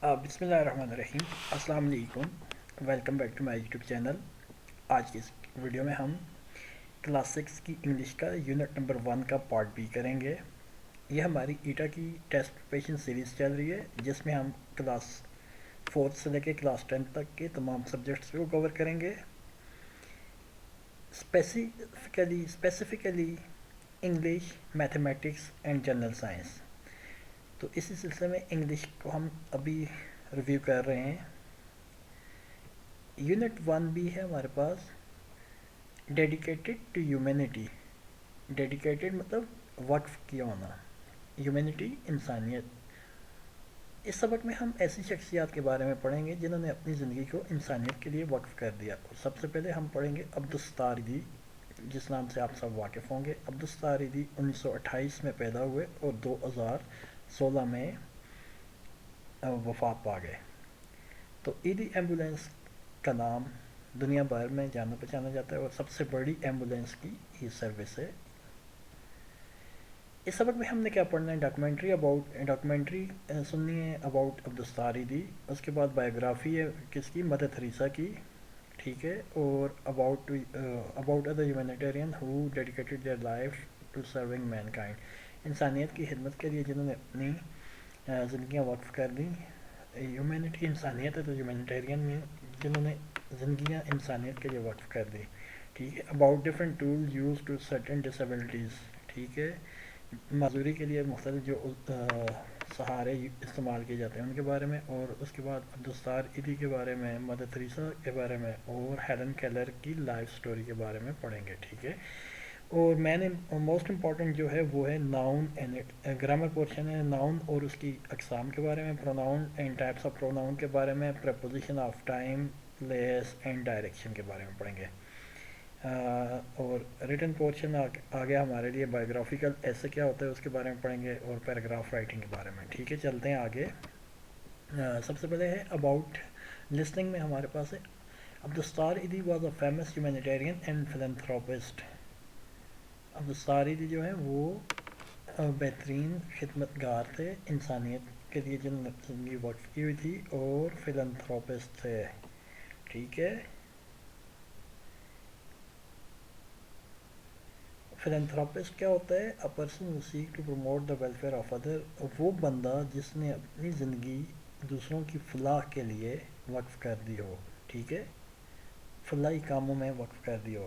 بسم اللہ الرحمن الرحیم. السلام علیکم. Welcome back to my YouTube channel. آج کی اس ویڈیو میں ہم کلاس 6 کی انگلش کا یونٹ نمبر 1 کا پارٹ بی کریں گے. یہ ہماری ایٹا کی ٹیسٹ پریپریشن سیریز چل رہی ہے جس میں ہم کلاس 4 سے لے کے کلاس 10 تک کے تمام سبجیکٹس کو کور کریں گے. Specifically English, mathematics and general science. تو اسی سلسلے میں انگلش کو ہم ابھی ریویو کر رہے ہیں. یونٹ 1 بھی ہے ہمارے پاس، ڈیڈیکیٹڈ ٹو ہیومینٹی. ڈیڈیکیٹڈ مطلب وقف کیا ہونا، ہیومینٹی انسانیت. اس سبق میں ہم ایسی شخصیات کے بارے میں پڑھیں گے جنہوں نے اپنی زندگی کو انسانیت کے لیے وقف کر دیا. اور سب سے پہلے ہم پڑھیں گے عبدالستار ایدھی، جس نام سے آپ سب واقف ہوں گے. عبدالستار ایدھی 1928 میں پیدا ہوئے اور 2016 میں وفات پا گئے. تو ایدھی ایمبولینس کا نام دنیا بھر میں جانا پہچانا جاتا ہے اور سب سے بڑی ایمبولینس کی یہ سروس ہے. اس سبق میں ہم نے کیا پڑھنا ہے، ڈاکومنٹری سننی ہے اباؤٹ عبدالستار ایدھی. اس کے بعد بایوگرافی ہے کس کی، مدر تھریسا کی، ٹھیک ہے. اور about other humanitarian who dedicated their life to serving mankind. انسانیت کی خدمت کے لیے جنہوں نے اپنی زندگیاں وقف کر دیں. ہیومینٹی انسانیت ہے تو ہیومینیٹیرین میں جنہوں نے زندگیاں انسانیت کے لیے وقف کر دی، ٹھیک ہے. About different tool use to certain disabilities, ٹھیک ہے. معذوری کے لیے مختلف جو سہارے استعمال کیے جاتے ہیں ان کے بارے میں. اور اس کے بعد عبدالستار ایدھی کے بارے میں، مدر تھریسا کے بارے میں اور ہیلن کیلر کی لائف سٹوری کے بارے میں پڑھیں گے، ٹھیک ہے. اور میں نے موسٹ امپورٹنٹ جو ہے وہ ہے ناؤن اینڈ گرامر پورشن ہے. ناؤن اور اس کی اقسام کے بارے میں، pronoun and types of pronoun کے بارے میں، preposition of time, place and direction کے بارے میں پڑھیں گے. اور ریٹن پورشن آ گیا ہمارے لیے، بایوگرافیکل ایسے کیا ہوتا ہے اس کے بارے میں پڑھیں گے، اور پیراگراف رائٹنگ کے بارے میں، ٹھیک ہے. چلتے ہیں آگے. سب سے پہلے ہے اباؤٹ لسننگ میں ہمارے پاس ہے Abdul Sattar Edhi was a famous humanitarian and philanthropist. Abdul Sattar Edhi جو ہے وہ بہترین خدمت گار تھے انسانیت کے لیے جنہوں نے زندگی وقف کی ہوئی تھی، اور فلینتھراپسٹ تھے، ٹھیک ہے. فلینتھراپسٹ کیا ہوتا ہے؟ A person who seek to promote the welfare of other. وہ بندہ جس نے اپنی زندگی دوسروں کی فلاح کے لیے وقف کر دی ہو، ٹھیک ہے، فلاحی کاموں میں وقف کر دی ہو.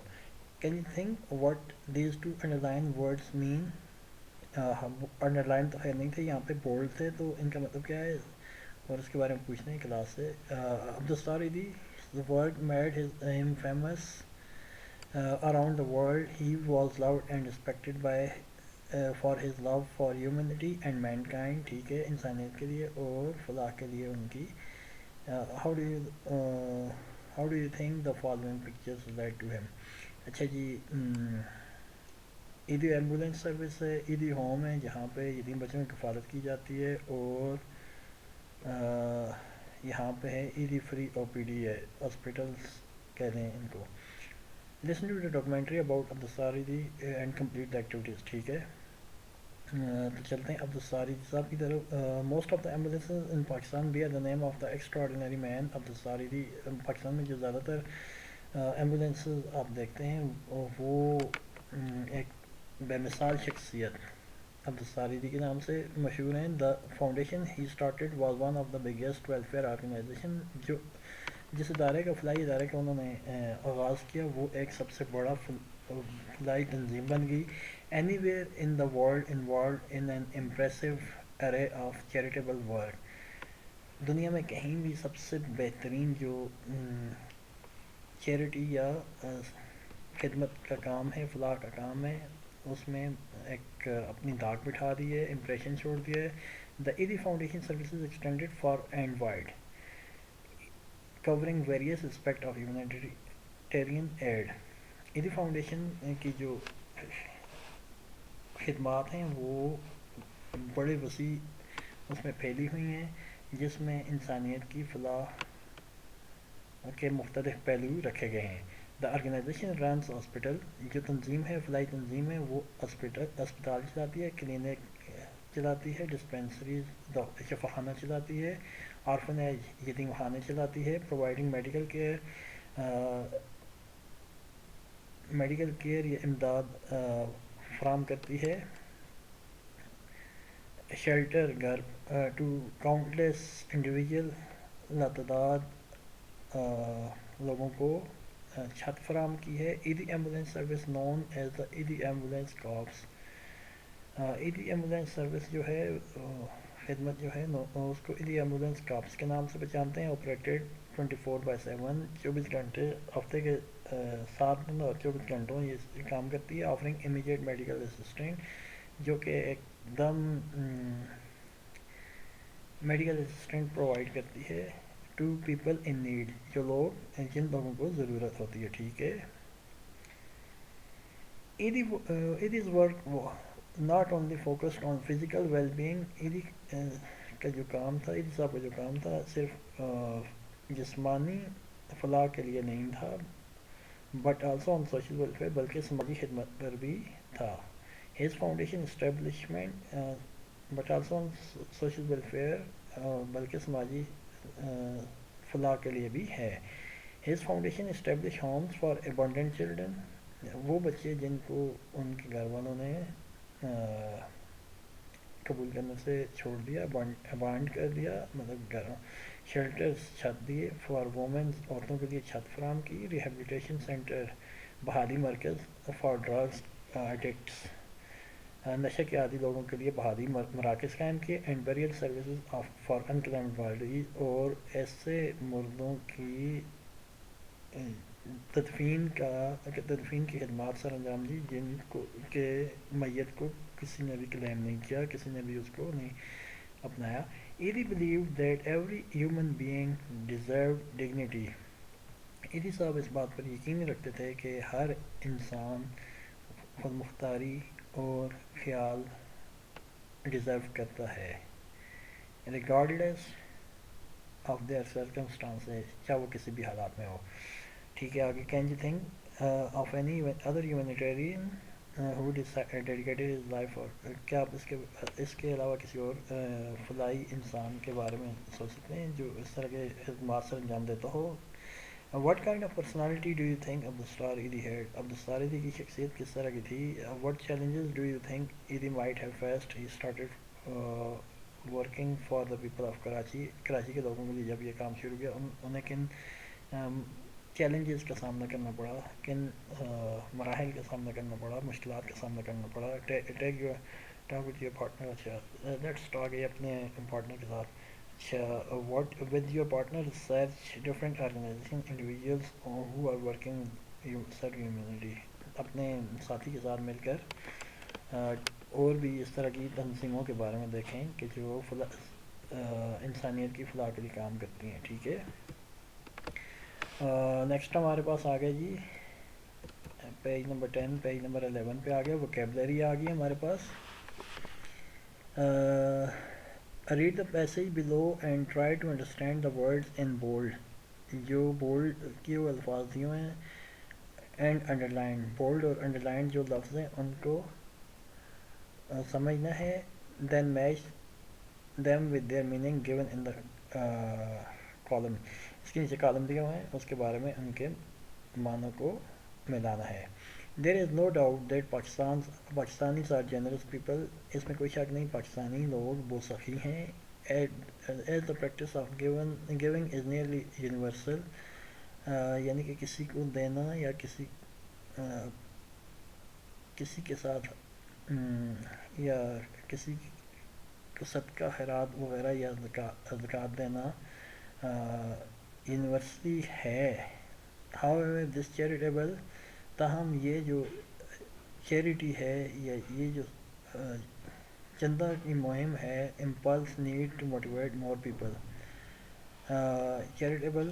Can you think what these two underline words mean? Underline تو خیر نہیں تھے، یہاں پہ بولڈ تھے، تو ان کا مطلب کیا ہے اور اس کے بارے میں پوچھنا ہے کلاس سے. Abdul Sattar Edhi work made him famous around the world. He was loved and respected by for his love for humanity and mankind, ٹھیک ہے، انسانیت کے لیے اور فلاح کے لیے ان کی. how do you how do you think the following pictures relate to him؟ اچھا جی. ایدھی ایمبولینس سروس ہے، ایدھی ہوم ہے جہاں پہ یتیم بچوں کی کفالت کی جاتی ہے، اور یہاں پہ ہے Edhi free O P D ہے، ہاسپٹلس کہہ دیں ان کو. Listen to the documentary about Abdul Sattar Edhi and complete the activities, ٹھیک ہے. تو چلتے ہیں عبدالستار ایدھی صاحب کی طرف. Most of the ambulances in Pakistan bear the name of the extraordinary man Abdul Sattar Edhi. Pakistan میں جو زیادہ تر ایمبولینسز آپ دیکھتے ہیں وہ ایک بے مثال شخصیت عبدالستار ایدھی کے نام سے مشہور ہیں. The foundation he started was one of the biggest welfare organization. جو جس ادارے کا فلاحی ادارے کا انہوں نے آغاز کیا وہ ایک سب سے بڑا فلاحی تنظیم بن گئی. Any where in the world involved in an impressive array of charitable work. دنیا میں کہیں بھی سب سے بہترین جو چیریٹی یا خدمت کا کام ہے، فلاح کا کام ہے، اس میں ایک اپنی داغ بٹھا دی ہے، امپریشن چھوڑ دیا ہے. The Edhi foundation services extended far and wide covering various aspects of humanitarian aid. Edhi foundation کی جو خدمات ہیں وہ بڑے وسیع اس میں پھیلی ہوئی ہیں، جس میں انسانیت کی فلاح کے مختلف پہلو رکھے گئے ہیں. دا آرگنائزیشن رنس ہاسپٹل. جو تنظیم ہے، فلاحی تنظیم ہے، وہ اسپتال چلاتی ہے، چلاتی ہے، ڈسپینسریز شفا خانہ چلاتی ہے، آرفنیج یتیم خانے چلاتی ہے، پرووائڈنگ میڈیکل کیئر یا امداد فراہم کرتی ہے، شیلٹر گھر ٹو کاؤنٹلیس انڈیویژل لاتعداد لوگوں کو چھت فراہم کی ہے. Edhi ambulance service known as the Edhi ambulance corps. Edhi ambulance service جو ہے خدمت جو ہے اس کو ایدی ایمبولینس کارپس کے نام سے پہچانتے ہیں. آپریٹڈ 24/7 24 گھنٹے ہفتے کے 7 دن اور 24 گھنٹوں یہ کام کرتی ہے. آفرنگ امیجیٹ میڈیکل اسسٹنٹ جو کہ ایک دم میڈیکل اسسٹنٹ پرووائڈ کرتی ہے ٹو پیپل ان نیڈ جن لوگوں کو ضرورت ہوتی ہے. ٹھیک ہے. Edhi's work not only focused on physical well being. Edhi کا جو کام تھا، ایدی صاحب کا جو کام تھا صرف جسمانی فلاح کے لیے نہیں تھا but also on social welfare, بلکہ سماجی خدمت پر بھی تھا. His foundation establishment but also on social welfare, بلکہ سماجی فلاح کے لیے بھی ہے. His foundation establish homes for abandoned children. وہ بچے جن کو ان کے گھر والوں نے قبول کرنے سے چھوڑ دیا، ابانڈ کر دیا، مطلب گھروں شیلٹرز چھت دیے. فار وومنز عورتوں کے لیے چھت فراہم کی. ریہیبلیٹیشن سینٹر بحالی مرکز فار ڈرگز ایڈکٹس، نشہ کے عادی لوگوں کے لیے بحالی مراکز قائم کیے. And burial services for unclaimed bodies, اور ایسے مردوں کی تدفین کی خدمات سر انجام دی جن کو کہ میت کو کسی نے بھی کلیم نہیں کیا، کسی نے بھی اس کو نہیں اپنایا. Edhi believe that every human being deserve dignity. Edhi صاحب اس بات پر یقین رکھتے تھے کہ ہر انسان خود مختاری اور خیال ڈیزرو کرتا ہے ریگارڈلیس آف دیئر سرکمسٹانسز، چاہے وہ کسی بھی حالات میں ہو. ٹھیک ہے. آگے can you think of any other humanitarian who dedicated his life, اور کیا آپ اس کے علاوہ کسی اور فلاحی انسان کے بارے میں سوچ سکتے ہیں جو اس طرح کے خدمات سر انجام دیتا ہو؟ What kind of personality do you think Abdul Sattar Edhi had. Abdul Sattar Edhi کی شخصیت کس طرح کی تھی؟ What challenges do you think Edhi might have faced. He started working for the people of Karachi. Karachi کے لوگوں کے لیے جب یہ کام شروع کیا انہیں کن چیلنجز کا سامنا کرنا پڑا، کن مراحل کا سامنا کرنا پڑا، مشکلات کا سامنا کرنا پڑا؟ Talk with your partner. اچھا لیٹس ٹاک اپنے پارٹنر کے ساتھ. اچھا what with your partner research different organization individuals who are working sir community. اپنے ساتھی کے ساتھ مل کر اور بھی اس طرح کی تنظیموں کے بارے میں دیکھیں کہ جو انسانیت کی فلاح کے لیے کام کرتی ہیں. ٹھیک ہے. نیکسٹ ہمارے پاس آ گیا جی پیج نمبر 10، پیج نمبر 11 پہ آ گیا. ووکیبلری آ گئی ہمارے پاس. Read the passage below and try to understand the words in bold. جو بولڈ کی وہ الفاظ دیے ہوئے ہیں اینڈ انڈر لائن. بولڈ اور انڈر لائن جو لفظ ہیں ان کو سمجھنا ہے. Then match them with their meaning given in the column. اس کے نیچے کالم دیے ہوئے ہیں، اس کے بارے میں ان کے معنوں کو ملانا ہے. There is no doubt that Pakistanis are generous people. اس میں کوئی شک نہیں پاکستانی لوگ بہت سخی ہیں. As the practice of giving is nearly universal. یعنی کہ کسی کو دینا یا کسی کے ساتھ یا کسی کو صدقہ خیرات وغیرہ یا زکوٰۃ دینا یونیورسلی ہے. however this charitable، تاہم یہ جو چیریٹی ہے یا یہ جو چندہ کی مہم ہے، impulse need to motivate more people. Charitable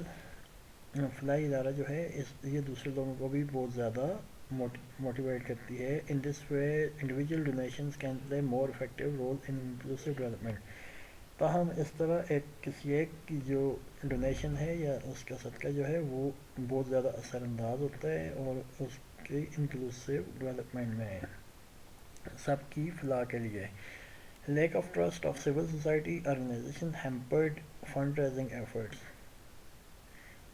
فلاحی ادارہ جو ہے یہ دوسرے لوگوں کو بھی بہت زیادہ موٹیویٹ کرتی ہے. in this way individual donations can play more effective role in inclusive development. تاہم اس طرح کسی ایک کی جو ڈونیشن ہے یا اس کا صدقہ جو ہے وہ بہت زیادہ اثر انداز ہوتا ہے اور اس کی انکلوسیو ڈیولپمنٹ میں سب کی فلاح کے لیے. Lack of trust of civil society organization hampered fundraising efforts.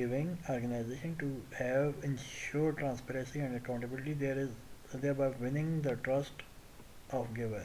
giving organization to have ensure transparency and accountability, there is thereby winning the trust of giver.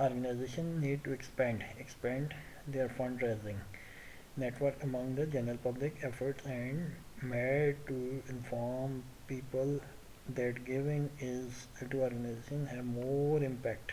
organization need to expand their fundraising network among the general public efforts and made to inform people that giving is to organization have more impact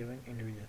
giving individual.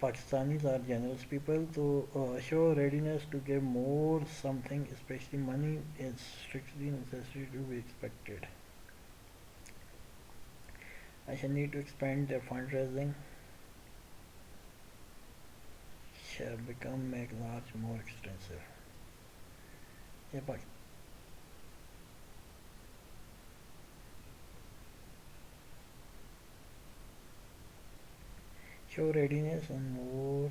Pakistanis are generous people, so show readiness to give more something, especially money, is strictly necessary to be expected. I shall need to expand their fundraising, shall become make large more extensive. Yeah, but show readiness and more,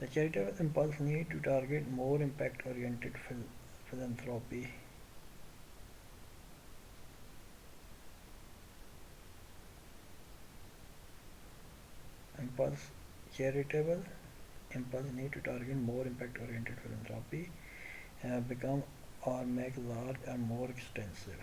The charitable impulse need to target more impact-oriented philanthropy. Charitable impulse need to target more impact-oriented philanthropy, become or make large or more extensive.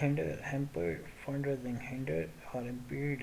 hinder, hamper fundraising, hinder or impede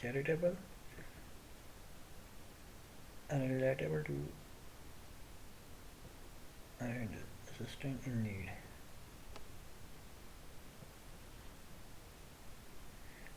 charitable and relatable to and assistant in need.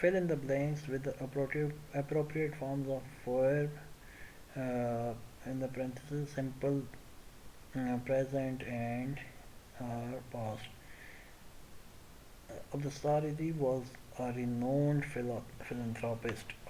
Fill in the blanks with the appropriate forms of verb in the parentheses, simple, present and past. Abdustaridi was a renowned philanthropist.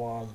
was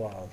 was,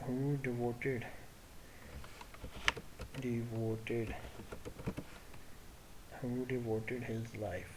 who devoted his life,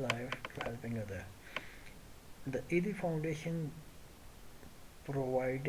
life to helping other. The ED Foundation provide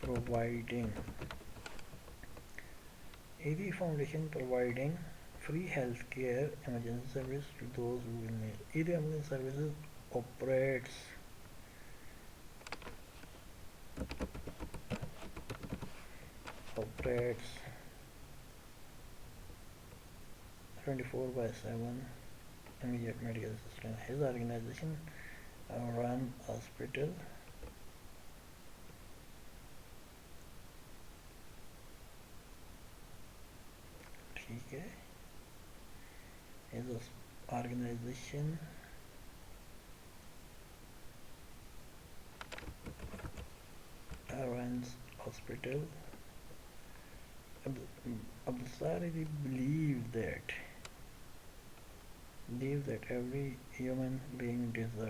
providing ED Foundation providing free healthcare emergency service to those who will need. ED Emergency Services operates operates 24/7 immediate medical assistance. His organization run hospital organization runs hospital. Abdulsari believed that every human being believed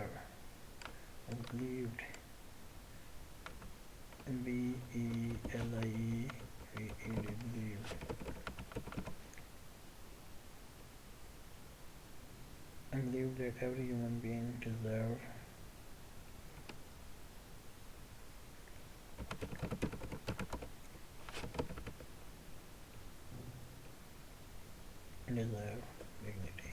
believed and believed that every human being deserve dignity.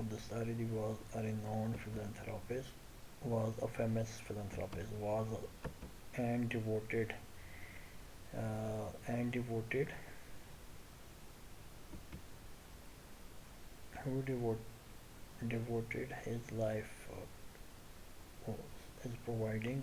Abdulsari was a renowned philanthropist, was a famous philanthropist, was and devoted and devoted who devoted his life is providing.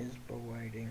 is providing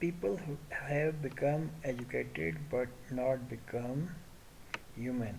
people who have become educated but not become human.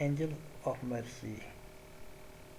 angel of mercy,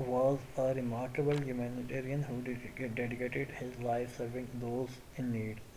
was a remarkable humanitarian who dedicated his life serving those in need.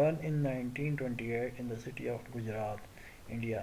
Born in 1928 in the city of Gujarat, India.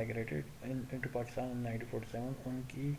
migrated into Pakistan in 1947.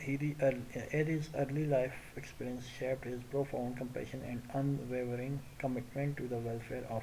His early life experience shaped his profound compassion and unwavering commitment to the welfare of.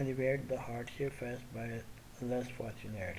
alleviate the hardship faced by less fortunate.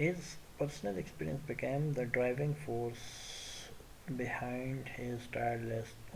His personal experience became the driving force behind his tireless.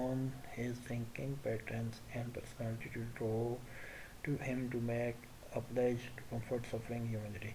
on his thinking patterns and personality to draw to him to make a pledge to comfort suffering humanity.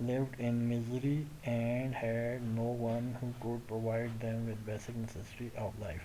lived in misery and had no one who could provide them with basic necessity of life.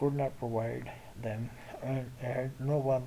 could not provide them and had no one,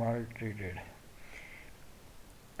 maltreated.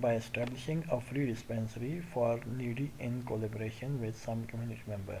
by establishing a free dispensary for needy in collaboration with some community member.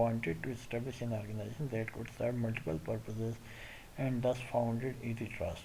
wanted to establish an organization that could serve multiple purposes and thus founded ED Trust.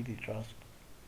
ED Trust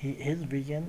His vision,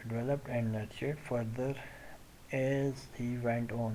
developed and nurtured further as he went on,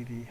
ED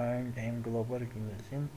earned him global recognition,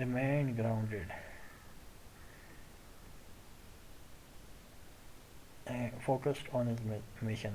remained grounded focused on his mission.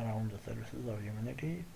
around the services of humanity,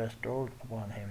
bestowed upon him,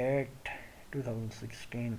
8, 2016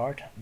8,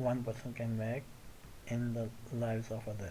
one person can make in the lives of other.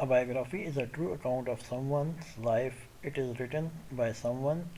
A biography is a true account of someone's life. It is written by someone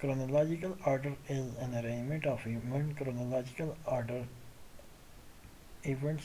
Chronological order is an arrangement of event. Chronological order events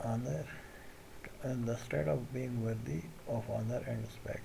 honor, and the state of being worthy of honor and respect.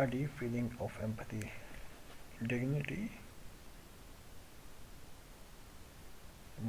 a deep feeling of empathy. Dignity,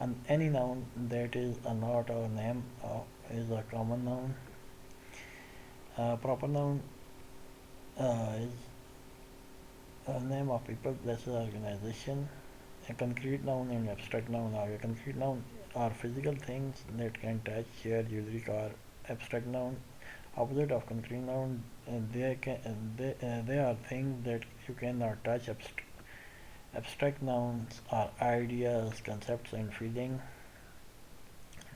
and any noun that is a not or name is a common noun. Proper noun is a name of people, places, organization. A concrete noun and abstract noun are. Concrete noun are physical things that can touch, share, jewelry, car. Abstract noun opposite of concrete noun. They are things that you cannot touch. Abstract nouns are ideas, concepts and feeling.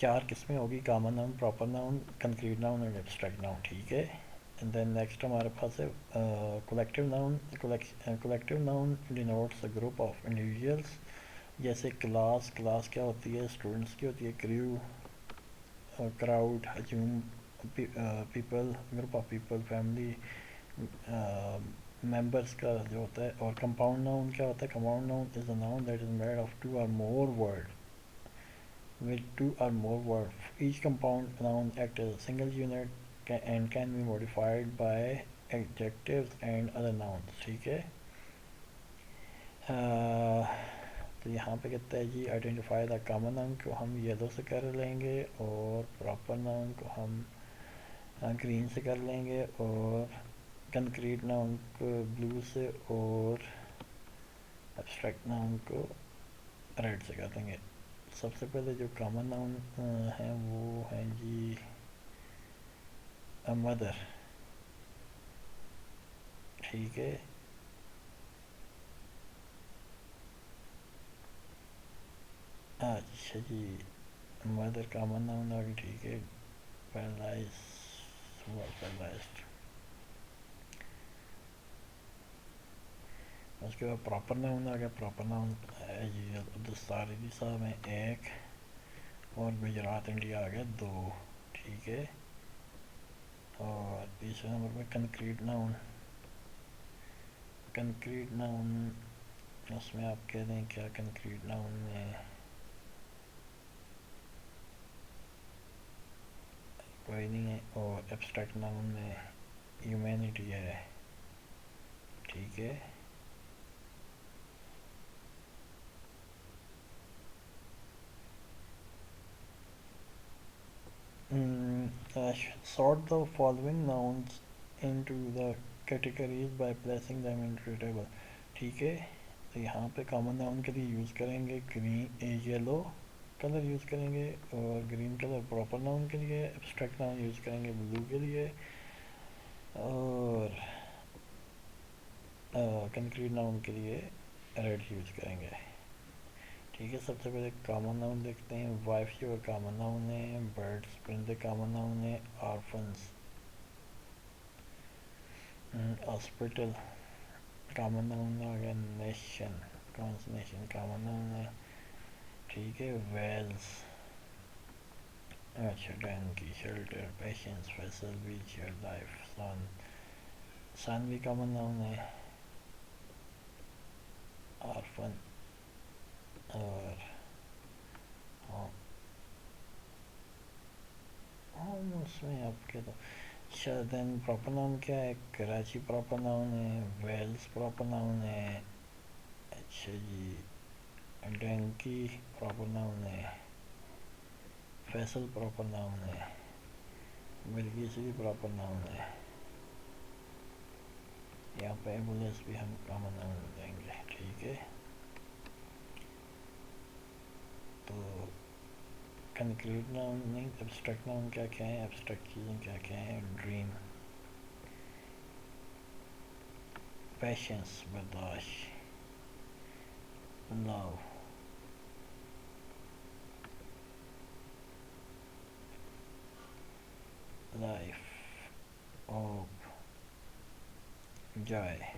4 قسمیں ہوگی: common noun, proper noun, concrete noun اور abstract noun. ٹھیک ہے. And then next ہمارے پاس ہے collective noun. Collective noun denotes a group of individuals, جیسے class. Class کیا ہوتی ہے؟ اسٹوڈنٹس کی ہوتی ہے. کریو، کراؤڈ، ہجوم، people, group of people, family members کا جو ہوتا ہے. اور کمپاؤنڈ ناؤن کیا ہوتا ہے؟ Compound noun is a noun that is made of 2 or more words with 2 or more words. Each compound noun acts as a single unit and can be modified by adjectives and other nouns. ٹھیک ہے. تو یہاں پہ کہتا ہے جی identify the common noun کو ہم yellow سے کر لیں گے، اور پراپر ناؤن کو ہم گرین سے کر لیں گے، اور کنکریٹ ناؤن کو بلو سے، اور ایبسٹریکٹ ناؤن کو ریڈ سے کر دیں گے. سب سے پہلے جو کامن ناؤن ہیں وہ ہیں جی مدر. ٹھیک ہے. اچھا جی، مدر کامن ناؤن آ گئی. ٹھیک ہے. پیرالائز ہوا، پیرالائزڈ. اس کے بعد پراپر ناؤن آ گیا. پراپر ناؤن جی عبدالستار صاحب ہیں 1، اور گجرات انڈیا آ گیا 2. ٹھیک ہے. اور تیسرے نمبر پہ کنکریٹ ناؤن. کنکریٹ ناؤن اس میں آپ کہہ دیں کیا؟ کنکریٹ ناؤن میں کوئی نہیں ہے. اور ایبسٹریکٹ ناؤن میں ہیومینٹی ہے. ٹھیک ہے. sort the following nouns into the categories by placing them into a table. ٹھیک ہے. تو یہاں پہ کامن ناؤن کے لیے یوز کریں گے گرین، یلو کلر یوز کریں گے، اور گرین کلر پراپر ناؤن کے لیے. ایبسٹریکٹ ناؤن یوز کریں گے بلو کے لیے، اور کنکریٹ ناؤن کے لیے ریڈ یوز کریں گے. ٹھیک ہے. سب سے پہلے کامن ناؤن دیکھتے ہیں. وائف جو کامن ناؤن ہے، برڈس پرندے کامن ناؤن ہے، آرفنس ہاسپٹل کامن ناؤن آ گیا. نیشن، کونس نیشن کامن ناؤن ہے. ٹھیک ہے. ویلز، اچھا ڈینکی، شیلٹر، پیشنس، فیصل، بیچ، لائف، سن. سن بھی کامن ناؤن ہے. آرفن، اور اس میں آپ کے تو اچھا. دین پراپر ناؤن کیا ہے؟ کراچی پراپر ناؤن ہے، ویلز پراپر ناؤن ہے. اچھا جی. ڈینکی پراپر ناؤن ہے، فیصل پراپر ناؤن ہے، بلگیس بھی پراپر ناؤن ہے. یہاں پہ ایمبولینس بھی ہم کامن ناؤن دیں گے. ٹھیک ہے. تو کنکریٹ ناؤن نہیں، ایبسٹریکٹ ناؤن کیا کیا ہیں؟ ایبسٹریکٹ چیزیں کیا کیا ہیں؟ ڈریم، پیشنس برداشت، لو، لائف، ہوپ، جائے.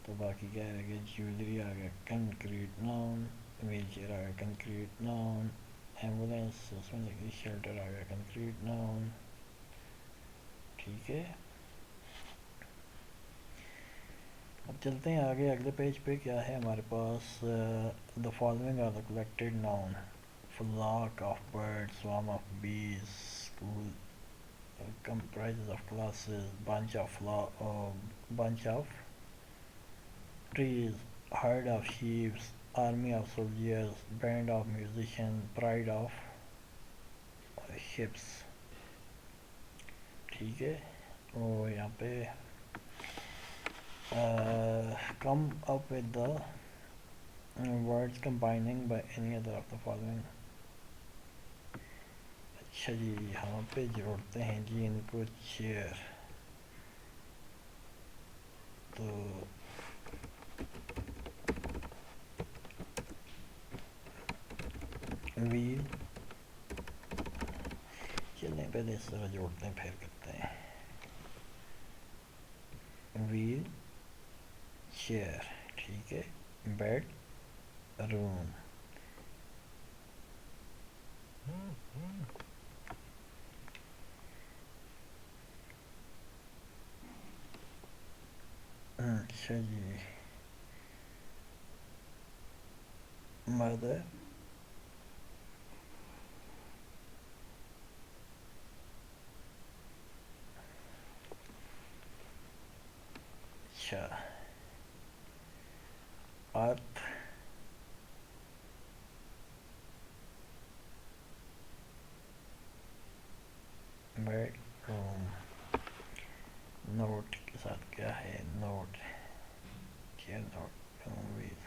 تو باقی کیا رہ گیا؟ جیولری آ گیا کنکریٹ ناؤن، ویل چیئر آ گیا کنکریٹ ناؤن، ایمبولینس اس میں لگی، شیلٹر آ گیا کنکریٹ ناؤن. ٹھیک ہے. اب چلتے ہیں آگے اگلے پیج پہ. کیا ہے ہمارے پاس؟ The following are the collective noun: flock of birds, swarm of bees, school comprises of classes, bunch of trees, herd of sheep, army of soldiers, band of musicians, pride of ships. ٹھیک ہے. اور یہاں پہ come up with the words combining by any other of the following. اچھا جی. یہاں پہ جوڑتے ہیں جی ان کو چیئر. تو ویل، پہلے اس طرح جوڑتے ہیں پھر کرتے ہیں. ویل چیئر, ٹھیک ہے. بیڈ روم, اچھا جی. مدر اچھا. ارتھ بیڈ روم. نوٹ کے ساتھ کیا ہے؟ Note chair, note well.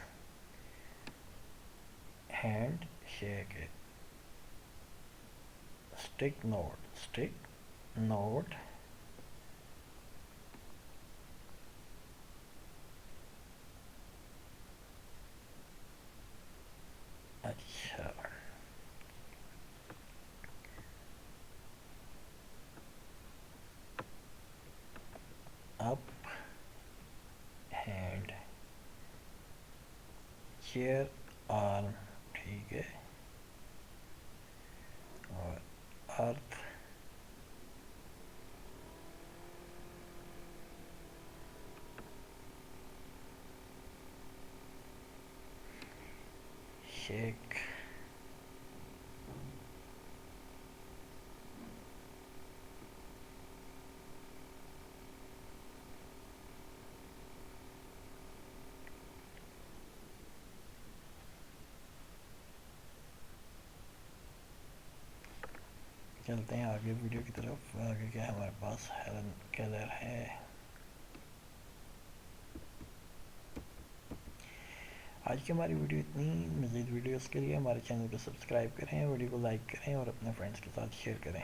Handshake ہے. Stick note, stick note. اچھا. اپ ہینڈ, چیئر آرم, ٹھیک ہے. اور ارتھ شیک. چلتے ہیں آگے ویڈیو کی طرف. آگے کیا ہے ہمارے پاس؟ ہیلن کیلر ہے. آج کی ہماری ویڈیو اتنی. مزید ویڈیوز کے لیے ہمارے چینل کو سبسکرائب کریں, ویڈیو کو لائک کریں اور اپنے فرینڈس کے ساتھ شیئر کریں.